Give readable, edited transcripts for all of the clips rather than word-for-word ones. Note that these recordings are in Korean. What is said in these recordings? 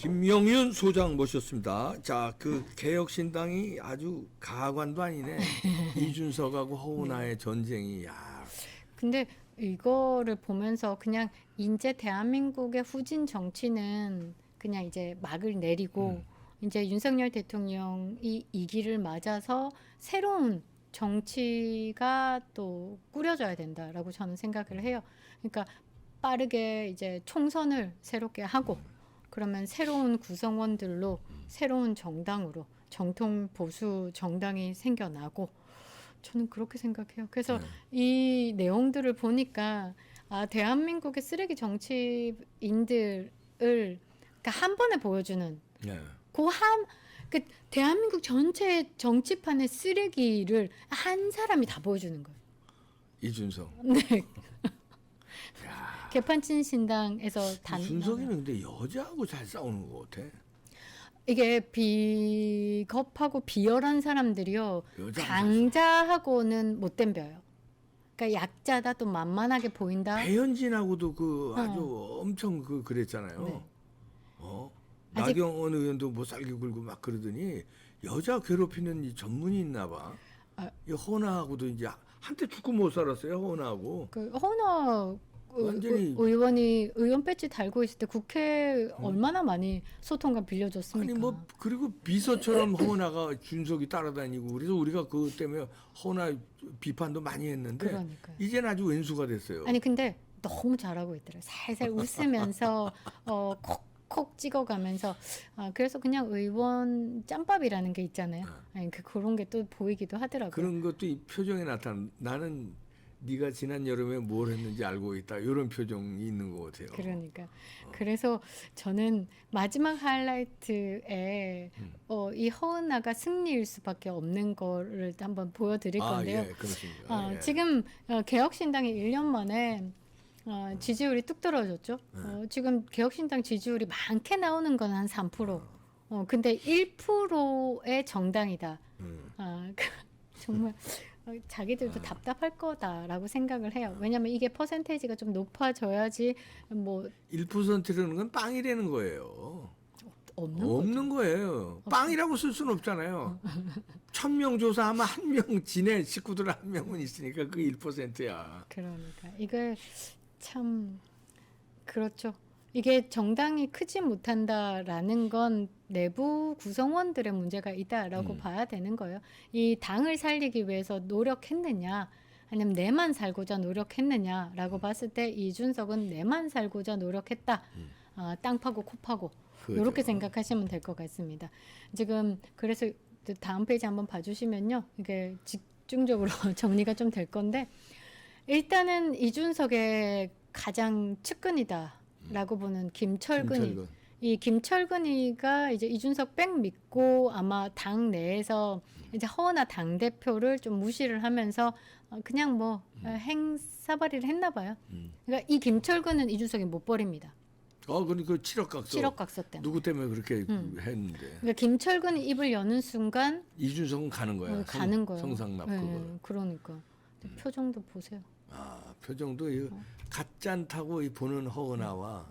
김영윤 소장 모셨습니다. 자, 그 개혁신당이 아주 가관도 아니네. 이준석하고 허은하의 전쟁이 야. 근데 이거를 보면서 그냥 이제 대한민국의 후진 정치는 그냥 이제 막을 내리고 이제 윤석열 대통령이 이 길을 맞아서 새로운 정치가 또 꾸려져야 된다라고 저는 생각을 해요. 그러니까 빠르게 이제 총선을 새롭게 하고 그러면 새로운 구성원들로 새로운 정당으로 정통 보수 정당이 생겨나고 저는 그렇게 생각해요. 그래서 이 내용들을 보니까 아, 대한민국의 쓰레기 정치인들을 그러니까 한 번에 보여주는 네. 그 대한민국 전체 정치판의 쓰레기를 한 사람이 다 보여주는 거예요. 이준석. 네. 개판친 신당에서 준석이는 근데 여자하고 잘 싸우는 것 같아. 이게 비겁하고 비열한 사람들이요. 여자 강자하고는 못 덤벼요. 그러니까 약자다 또 만만하게 보인다. 배현진하고도 그 아주 엄청 그랬잖아요. 네. 아직- 나경원 의원도 못 살게 굴고 막 그러더니 여자 괴롭히는 이 전문이 있나 봐. 아. 이 허나하고도 이제 한때 죽고 못 살았어요. 허나하고. 그 허나 완전히- 의원이 의원 배지 달고 있을 때 국회 얼마나 많이 소통관 빌려줬습니까? 아니 뭐 그리고 비서처럼 허나가 준석이 따라다니고 그래서 우리가 그것 때문에 허나 비판도 많이 했는데 그러니까요. 이제는 아주 왼수가 됐어요. 아니 근데 너무 잘하고 있더라고요. 살살 웃으면서 콕콕 찍어가면서 그래서 그냥 의원 짬밥이라는 게 있잖아요. 아니 그런 게 또 보이기도 하더라고요. 그런 것도 이 표정에 나타나. 나는 네가 지난 여름에 뭘 했는지 알고 있다. 이런 표정이 있는 것 같아요. 그러니까 그래서 저는 마지막 하이라이트에 이 허은아가 승리일 수밖에 없는 거를 한번 보여드릴 건데요. 예, 그렇습니다. 예. 지금 개혁신당이 1년 만에 지지율이 뚝 떨어졌죠. 지금 개혁신당 지지율이 많게 나오는 건 한 3%. 근데 1%의 정당이다. 정말 자기들도 답답할 거다라고 생각을 해요. 왜냐하면 이게 퍼센테이지가 좀 높아져야지 뭐 1%라는 건 빵이라는 거예요. 없는 거죠. 없는 거예요. 빵이라고 쓸 수는 없잖아요. 1000명 조사하면 한 명 지네 식구들 한 명은 있으니까 그 1%야. 그러니까 이걸 참 그렇죠. 이게 정당이 크지 못한다라는 건 내부 구성원들의 문제가 있다라고 봐야 되는 거예요. 이 당을 살리기 위해서 노력했느냐 아니면 내만 살고자 노력했느냐라고 봤을 때 이준석은 내만 살고자 노력했다. 땅 파고 코 파고 그죠. 이렇게 생각하시면 될 것 같습니다. 지금 그래서 다음 페이지 한번 봐주시면요. 이게 집중적으로 정리가 좀 될 건데 일단은 이준석의 가장 측근이다라고 보는 김철근이 이 김철근이가 이제 이준석 백 믿고 아마 당 내에서 이제 허은하 당 대표를 좀 무시를 하면서 그냥 뭐 행사발이를 했나 봐요. 그러니까 이 김철근은 이준석이 못 버립니다. 그러니까 7억 각서. 7억 각서 때문에. 누구 때문에 그렇게 했는데. 그러니까 김철근이 입을 여는 순간 이준석은 가는 거야. 가는 거예요. 성상납 네, 그거. 그러니까 표정도 보세요. 표정도 가짠타고 이 보는 허은하와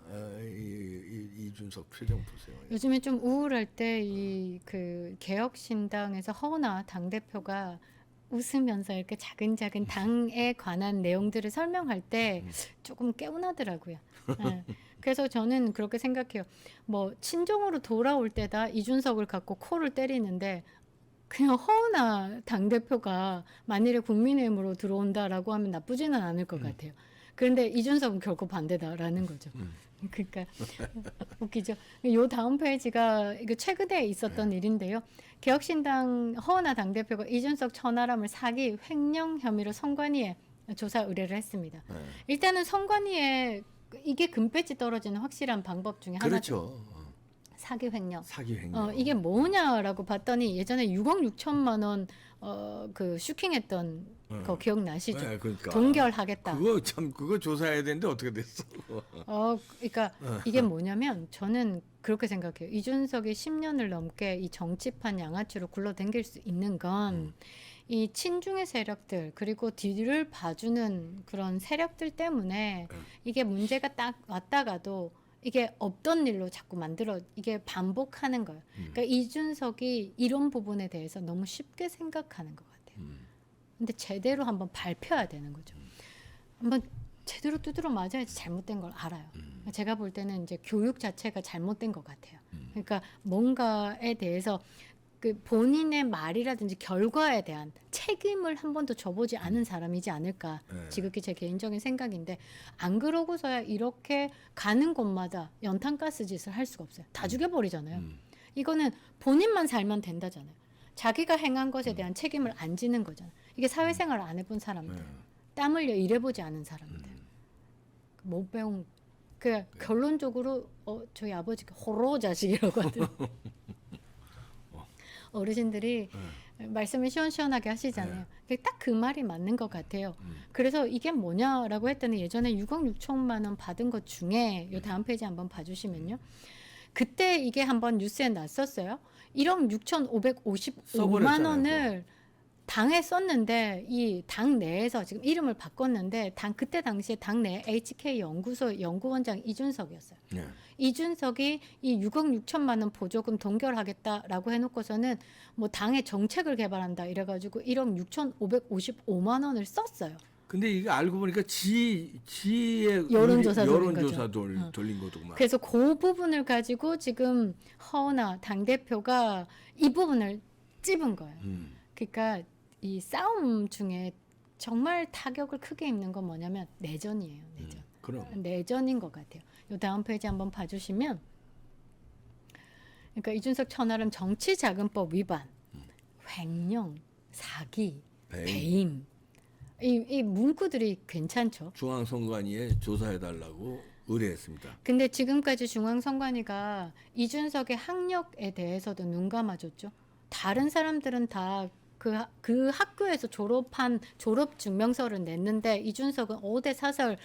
이준석 표정 보세요. 요즘에 좀 우울할 때 이 그 개혁신당에서 허은하 당 대표가 웃으면서 이렇게 작은 당에 관한 내용들을 설명할 때 조금 개운하더라고요. 네. 그래서 저는 그렇게 생각해요. 뭐 친정으로 돌아올 때다 이준석을 갖고 코를 때리는데 그냥 허은하 당대표가 만일에 국민의힘으로 들어온다라고 하면 나쁘지는 않을 것 같아요. 그런데 이준석은 결코 반대다라는 거죠. 그러니까 웃기죠. 요 다음 페이지가 이거 최근에 있었던 일인데요. 개혁신당 허은하 당대표가 이준석 천하람을 사기 횡령 혐의로 선관위에 조사 의뢰를 했습니다. 일단은 선관위에 이게 금배지 떨어지는 확실한 방법 중에 하나죠. 그렇죠. 사기 횡령. 사기 횡령. 이게 뭐냐라고 봤더니 예전에 6억 6천만 원 그 슈킹했던 거 기억나시죠? 네, 그러니까. 동결하겠다. 그거 조사해야 되는데 어떻게 됐어? 그러니까 이게 뭐냐면 저는 그렇게 생각해요. 이준석이 10년을 넘게 이 정치판 양아치로 굴러댕길 수 있는 건 이 친중의 세력들 그리고 뒤를 봐주는 그런 세력들 때문에 이게 문제가 딱 왔다가도 이게 없던 일로 자꾸 만들어 이게 반복하는 거예요. 그러니까 이준석이 이런 부분에 대해서 너무 쉽게 생각하는 것 같아요. 근데 제대로 한번 밟혀야 되는 거죠. 한번 제대로 두드려 맞아야지 잘못된 걸 알아요. 제가 볼 때는 이제 교육 자체가 잘못된 것 같아요. 그러니까 뭔가에 대해서 그 본인의 말이라든지 결과에 대한 책임을 한 번도 져보지 않은 사람이지 않을까. 네. 지극히 제 개인적인 생각인데 안 그러고서야 이렇게 가는 곳마다 연탄가스 짓을 할 수가 없어요. 다 죽여버리잖아요. 이거는 본인만 살면 된다잖아요. 자기가 행한 것에 대한 책임을 안 지는 거잖아요. 이게 사회생활을 안 해본 사람들, 네. 땀 흘려 일해보지 않은 사람들, 못 배운. 그 결론적으로 저희 아버지가 호로 자식이라고 하더라고요. 어르신들이 말씀을 시원시원하게 하시잖아요. 딱 그 말이 맞는 것 같아요. 그래서 이게 뭐냐라고 했더니 예전에 6억 6천만 원 받은 것 중에 요 다음 페이지 한번 봐주시면요. 그때 이게 한번 뉴스에 났었어요. 1억 6,555만 써버렸잖아요, 원을 당에 썼는데 이 당 내에서 지금 이름을 바꿨는데 그때 당시에 당 내 HK 연구소 연구원장 이준석이었어요. 네. 이준석이 이 6억 6천만 원 보조금 동결하겠다라고 해놓고서는 뭐 당의 정책을 개발한다 이래가지고 1억 6,555만 원을 썼어요. 근데 이게 알고 보니까 지의 여론조사 돌린 여론조사 거죠. 돌린 거더구만. 그래서 그 부분을 가지고 지금 허은하 당대표가 이 부분을 찝은 거예요. 그러니까 이 싸움 중에 정말 타격을 크게 입는 건 뭐냐면 내전이에요. 내전. 그럼. 내전인 것 같아요. 요 다음 페이지 한번 봐주시면, 그러니까 이준석 천하람 정치자금법 위반, 횡령, 사기, 배임. 이 문구들이 괜찮죠. 중앙선관위에 조사해달라고 의뢰했습니다. 근데 지금까지 중앙선관위가 이준석의 학력에 대해서도 눈 감아줬죠. 다른 사람들은 다 그 학교에서 졸업한 졸업 증명서를 냈는데 이준석은 5대 사설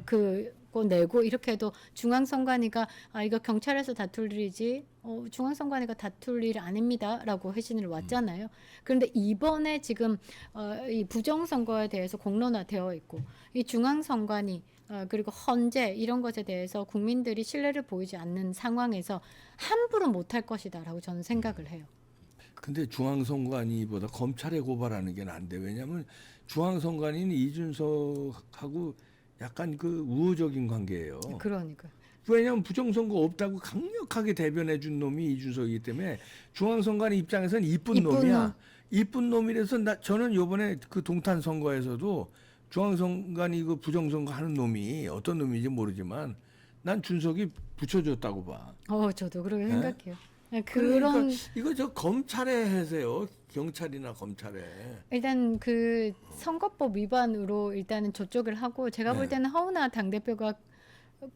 그거 내고 이렇게 해도 중앙선관위가 이거 경찰에서 다툴 일이지 중앙선관위가 다툴 일 아닙니다라고 회신을 왔잖아요. 그런데 이번에 지금 이 부정선거에 대해서 공론화되어 있고 이 중앙선관위 그리고 헌재 이런 것에 대해서 국민들이 신뢰를 보이지 않는 상황에서 함부로 못할 것이다라고 저는 생각을 해요. 근데 중앙선관위보다 검찰에 고발하는 게 나은데 왜냐하면 중앙선관위는 이준석하고 약간 그 우호적인 관계예요. 그러니까. 왜냐하면 부정선거 없다고 강력하게 대변해 준 놈이 이준석이기 때문에 중앙선관위 입장에서는 이쁜 놈이야. 이쁜 놈이라서 저는 요번에 그 동탄 선거에서도 중앙선관위 그 부정선거 하는 놈이 어떤 놈인지 모르지만 난 준석이 붙여줬다고 봐. 저도 그렇게 네? 생각해요. 그런 그러니까 이거 저 검찰에 해세요. 경찰이나 검찰에. 일단 그 선거법 위반으로 일단은 저쪽을 하고 제가 볼 네. 때는 허은하 당대표가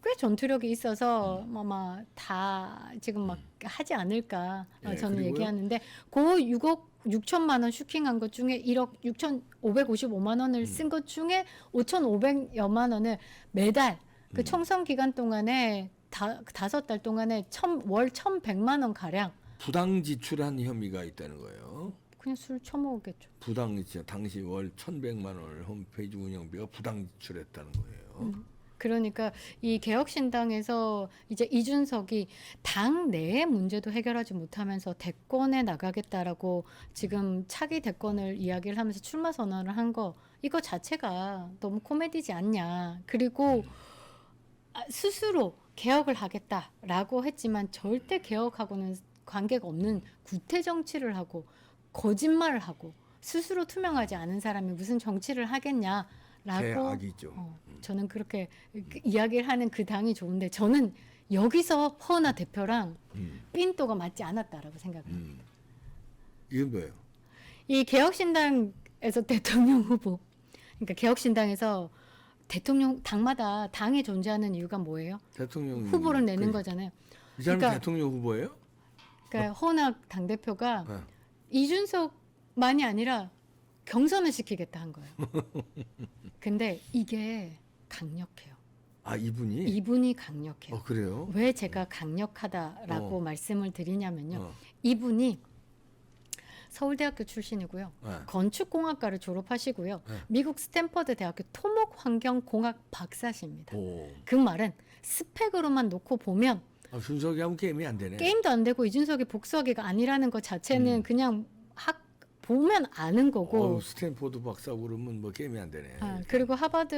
꽤 전투력이 있어서 아마 다 지금 막 하지 않을까 저는 그리고요. 얘기하는데 그 6억 6천만 원 슈킹한 것 중에 1억 6,555만 원을 쓴 것 중에 5,500여만 원을 매달 그 총선 기간 동안에 5달 동안에 월 1,100만 원 가량 부당 지출한 혐의가 있다는 거예요. 그냥 술 처먹었겠죠. 부당 지출 당시 월 1,100만 원을 홈페이지 운영비가 부당 지출했다는 거예요. 그러니까 이 개혁신당에서 이제 이준석이 당 내의 문제도 해결하지 못하면서 대권에 나가겠다라고 지금 차기 대권을 이야기를 하면서 출마 선언을 한 거 이거 자체가 너무 코미디지 않냐. 그리고 스스로 개혁을 하겠다라고 했지만 절대 개혁하고는 관계가 없는 구태 정치를 하고 거짓말을 하고 스스로 투명하지 않은 사람이 무슨 정치를 하겠냐라고 개악이죠. 저는 그렇게 이야기를 하는 그 당이 좋은데 저는 여기서 허은하 대표랑 삔또가 맞지 않았다라고 생각합니다. 이건 뭐예요? 이 개혁신당에서 대통령 후보, 그러니까 개혁신당에서 대통령 당마다 당에 존재하는 이유가 뭐예요? 대통령 후보를 내는 거잖아요. 이 사람이 그러니까- 대통령 후보예요? 그러니까 허은하 당대표가 네. 이준석만이 아니라 경선을 시키겠다 한 거예요. 근데 이게 강력해요. 아 이분이? 이분이 강력해요. 그래요? 왜 제가 강력하다라고 말씀을 드리냐면요. 어. 이분이 서울대학교 출신이고요. 네. 건축공학과를 졸업하시고요. 네. 미국 스탠퍼드 대학교 토목환경공학 박사십니다. 오. 그 말은 스펙으로만 놓고 보면 준석이 하면 게임이 안 되네. 게임도 안 되고 이준석이 복수하기가 아니라는 것 자체는 그냥 보면 아는 거고. 스탠포드 박사고 그러면 뭐 게임이 안 되네. 그리고 하버드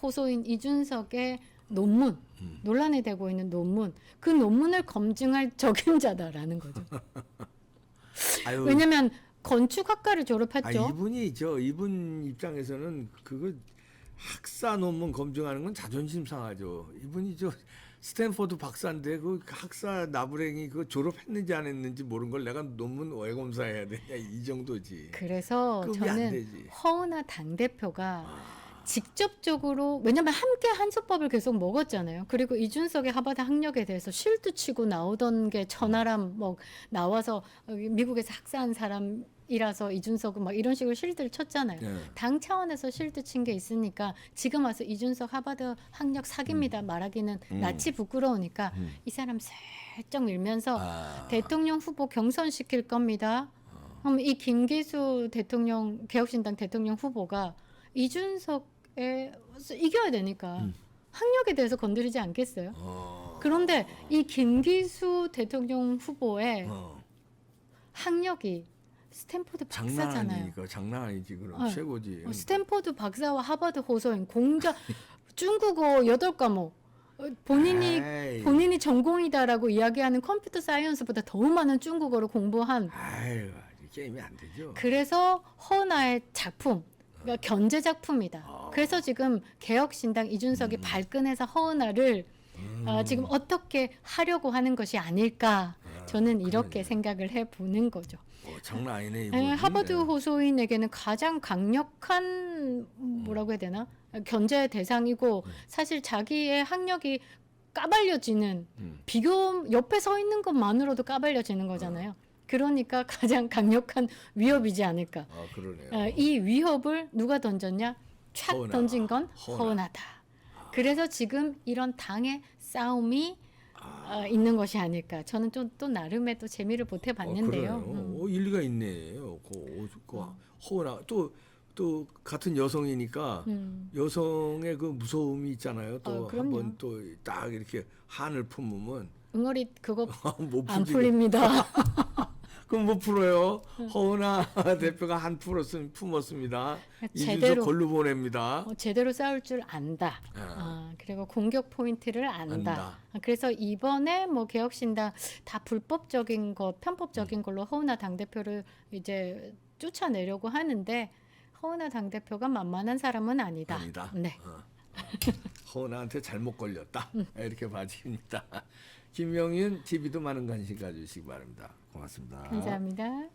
호소인 이준석의 논문, 논란이 되고 있는 논문, 그 논문을 검증할 적임자다라는 거죠. 아유, 왜냐면 건축학과를 졸업했죠. 이분 입장에서는 그거 학사 논문 검증하는 건 자존심 상하죠. 이분이 스탠포드 박사인데 그 학사 나부랭이 그 졸업했는지 안 했는지 모르는 걸 내가 논문 왜 검사해야 되냐 이 정도지. 그래서 급이 안 저는 되지. 허은하 당대표가 직접적으로, 왜냐면 함께 한솥밥을 계속 먹었잖아요. 그리고 이준석의 하버드 학력에 대해서 실드 치고 나오던 게 천하람 뭐 나와서 미국에서 학사한 사람이라서 이준석은 막 이런 식으로 실드를 쳤잖아요. 네. 당 차원에서 실드 친 게 있으니까 지금 와서 이준석 하버드 학력 사기입니다 말하기는 낯이 부끄러우니까 이 사람 살짝 밀면서 대통령 후보 경선시킬 겁니다. 그럼 이 김기수 대통령, 개혁신당 대통령 후보가 이준석에 이겨야 되니까 학력에 대해서 건드리지 않겠어요? 그런데 이 김기수 대통령 후보의 학력이 스탠포드 박사잖아요. 장난 아니지. 그럼 최고지. 스탠포드 박사와 하버드 호소인 공자 중국어 8과목 본인이 전공이다라고 이야기하는 컴퓨터 사이언스보다 더 많은 중국어를 공부한. 아유, 게임이 안 되죠. 그래서 허은하의 작품, 그러니까 견제 작품이다. 그래서 지금 개혁신당 이준석이 발끈해서 허은하를 지금 어떻게 하려고 하는 것이 아닐까. 저는 이렇게 생각을 해보는 거죠. 장난 아니네. 네, 하버드 호소인에게는 가장 강력한 뭐라고 해야 되나 견제 대상이고 사실 자기의 학력이 까발려지는 비교 옆에 서 있는 것만으로도 까발려지는 거잖아요. 그러니까 가장 강력한 위협이지 않을까. 그러네요. 이 위협을 누가 던졌냐? 촥 허은하. 던진 건 허은하다. 그래서 지금 이런 당의 싸움이 있는 것이 아닐까. 저는 또 나름의 또 재미를 보태봤는데요. 일리가 있네요. 허은하 또 같은 여성이니까 여성의 그 무서움이 있잖아요. 또 그럼요. 한번 또 딱 이렇게 한을 품으면 응어리 그거 못 안 풀지. 풀립니다. 그럼 못 풀어요. 허은하 대표가 한 품었습니다. 제대로. 이준석 걸로 보냅니다. 제대로 싸울 줄 안다. 그리고 공격 포인트를 안다. 그래서 이번에 뭐 개혁신당 다 불법적인 것, 편법적인 걸로 허은하 당대표를 이제 쫓아내려고 하는데 허은하 당대표가 만만한 사람은 아니다. 네. 허은하한테 잘못 걸렸다. 이렇게 봐집니다. 김명윤 TV도 많은 관심 가주시기 바랍니다. 고맙습니다. 감사합니다.